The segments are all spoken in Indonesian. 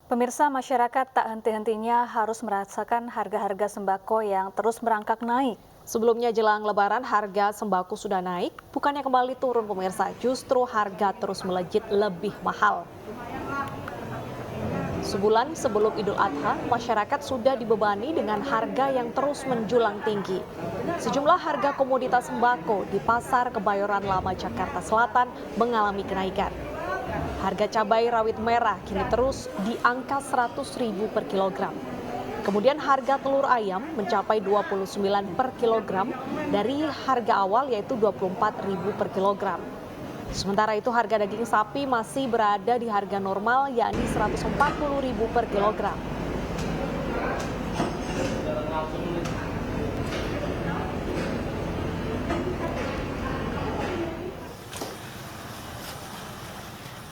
Pemirsa, masyarakat tak henti-hentinya harus merasakan harga-harga sembako yang terus merangkak naik. Sebelumnya jelang Lebaran harga sembako sudah naik, bukannya kembali turun pemirsa, justru harga terus melejit lebih mahal. Sebulan sebelum Idul Adha, masyarakat sudah dibebani dengan harga yang terus menjulang tinggi. Sejumlah harga komoditas sembako di Pasar Kebayoran Lama Jakarta Selatan mengalami kenaikan. Harga cabai rawit merah kini terus di angka 100.000 per kilogram. Kemudian harga telur ayam mencapai 29 per kilogram dari harga awal yaitu 24.000 per kilogram. Sementara itu harga daging sapi masih berada di harga normal yakni 140.000 per kilogram.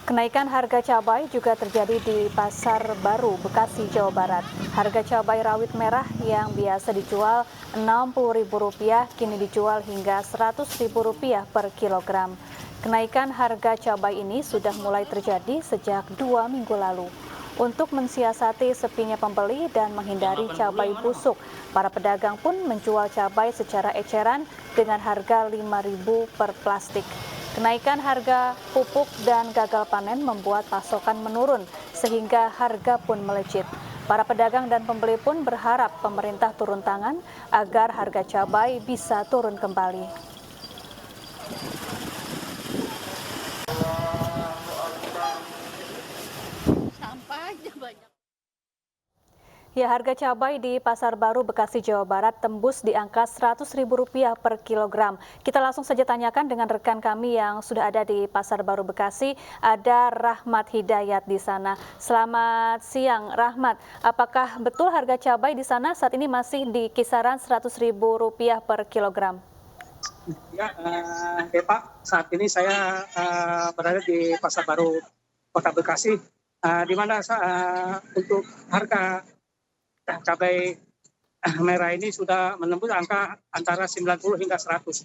Kenaikan harga cabai juga terjadi di Pasar Baru, Bekasi, Jawa Barat. Harga cabai rawit merah yang biasa dijual Rp60.000 kini dijual hingga Rp100.000 per kilogram. Kenaikan harga cabai ini sudah mulai terjadi sejak 2 minggu lalu. Untuk mensiasati sepinya pembeli dan menghindari cabai busuk, para pedagang pun menjual cabai secara eceran dengan harga Rp5.000 per plastik. Kenaikan harga pupuk dan gagal panen membuat pasokan menurun sehingga harga pun melejit. Para pedagang dan pembeli pun berharap pemerintah turun tangan agar harga cabai bisa turun kembali. Ya, harga cabai di Pasar Baru Bekasi, Jawa Barat tembus di angka Rp100.000 per kilogram. Kita langsung saja tanyakan dengan rekan kami yang sudah ada di Pasar Baru Bekasi, ada Rahmat Hidayat di sana. Selamat siang, Rahmat. Apakah betul harga cabai di sana saat ini masih di kisaran Rp100.000 per kilogram? Ya, Pak, saat ini saya berada di Pasar Baru Kota Bekasi, di mana untuk harga cabai merah ini sudah menembus angka antara 90 hingga 100.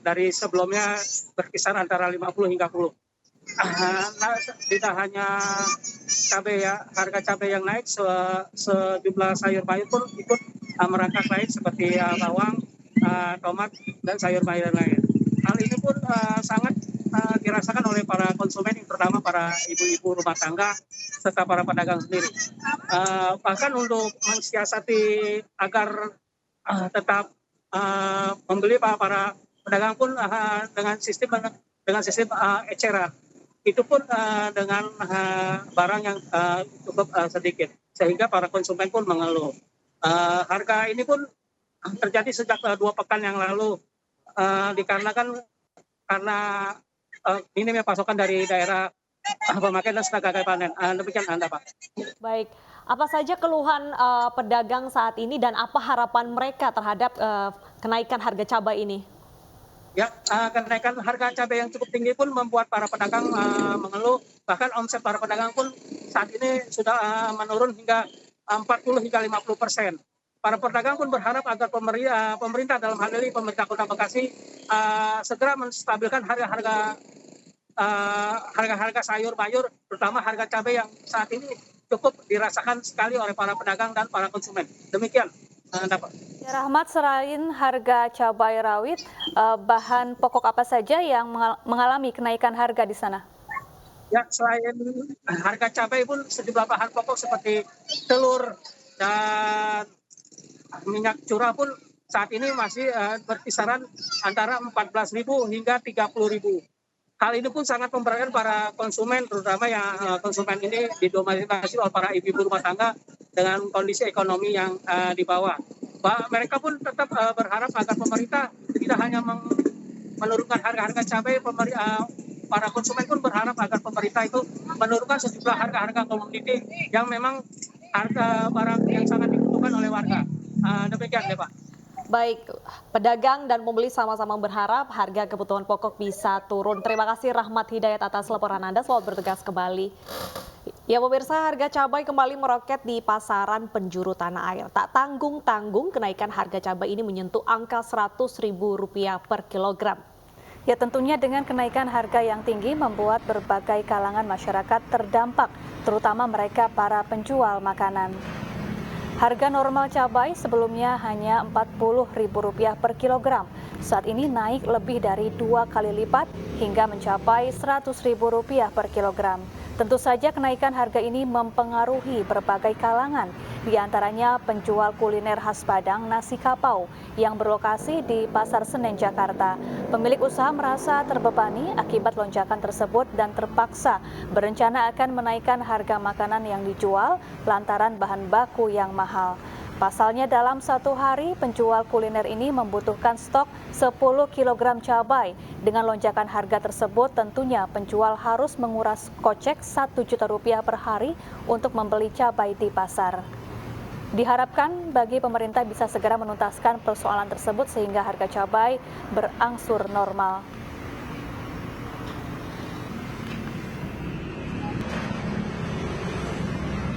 Dari sebelumnya berkisar antara 50 hingga 10. Tidak hanya cabai ya, harga cabai yang naik, sejumlah sayur mayur pun ikut merangkak naik seperti bawang, tomat, dan sayur mayur lain. Hal ini pun sangat dirasakan oleh para konsumen, terutama para ibu-ibu rumah tangga serta para pedagang sendiri. Bahkan untuk mensiasati agar tetap membeli, para pedagang pun dengan sistem eceran. Itu pun dengan barang yang cukup sedikit, sehingga para konsumen pun mengeluh. Harga ini pun terjadi sejak 2 pekan yang lalu, dikarenakan karena minimnya pasokan dari daerah pemakaian dan gagal panen. Demikian Anda, Pak. Baik, apa saja keluhan pedagang saat ini dan apa harapan mereka terhadap kenaikan harga cabai ini? Ya, kenaikan harga cabai yang cukup tinggi pun membuat para pedagang mengeluh. Bahkan omset para pedagang pun saat ini sudah menurun hingga 40 hingga 50%. Para pedagang pun berharap agar pemerintah dalam hal ini pemerintah Kota Bekasi segera menstabilkan harga-harga sayur mayur, terutama harga cabai yang saat ini cukup dirasakan sekali oleh para pedagang dan para konsumen. Demikian. Ya, Rahmat, selain harga cabai rawit, bahan pokok apa saja yang mengalami kenaikan harga di sana? Ya, selain harga cabai pun sejumlah bahan pokok seperti telur dan minyak curah pun saat ini masih berkisaran antara 14.000 hingga 30.000. Hal ini pun sangat memberatkan para konsumen, terutama yang konsumen ini didominasi oleh para ibu-ibu rumah tangga dengan kondisi ekonomi yang di bawah. Mereka pun tetap berharap agar pemerintah tidak hanya menurunkan harga-harga cabai, para konsumen pun berharap agar pemerintah itu menurunkan sejumlah harga-harga komoditi yang memang harga barang yang sangat dibutuhkan oleh warga. Demikian deh, Pak. Baik, pedagang dan pembeli sama-sama berharap harga kebutuhan pokok bisa turun. Terima kasih Rahmat Hidayat atas laporan Anda, selamat bertugas kembali. Ya pemirsa, harga cabai kembali meroket di pasaran penjuru tanah air. Tak tanggung-tanggung kenaikan harga cabai ini menyentuh angka Rp100.000 per kilogram. Ya tentunya dengan kenaikan harga yang tinggi membuat berbagai kalangan masyarakat terdampak, terutama mereka para penjual makanan. Harga normal cabai sebelumnya hanya Rp40.000 per kilogram. Saat ini naik lebih dari 2 kali lipat hingga mencapai Rp100.000 per kilogram. Tentu saja kenaikan harga ini mempengaruhi berbagai kalangan, di antaranya penjual kuliner khas Padang nasi kapau yang berlokasi di Pasar Senen, Jakarta. Pemilik usaha merasa terbebani akibat lonjakan tersebut dan terpaksa berencana akan menaikkan harga makanan yang dijual lantaran bahan baku yang mahal. Pasalnya dalam satu hari penjual kuliner ini membutuhkan stok 10 kg cabai. Dengan lonjakan harga tersebut tentunya penjual harus menguras kocek Rp1 juta per hari untuk membeli cabai di pasar. Diharapkan bagi pemerintah bisa segera menuntaskan persoalan tersebut sehingga harga cabai berangsur normal.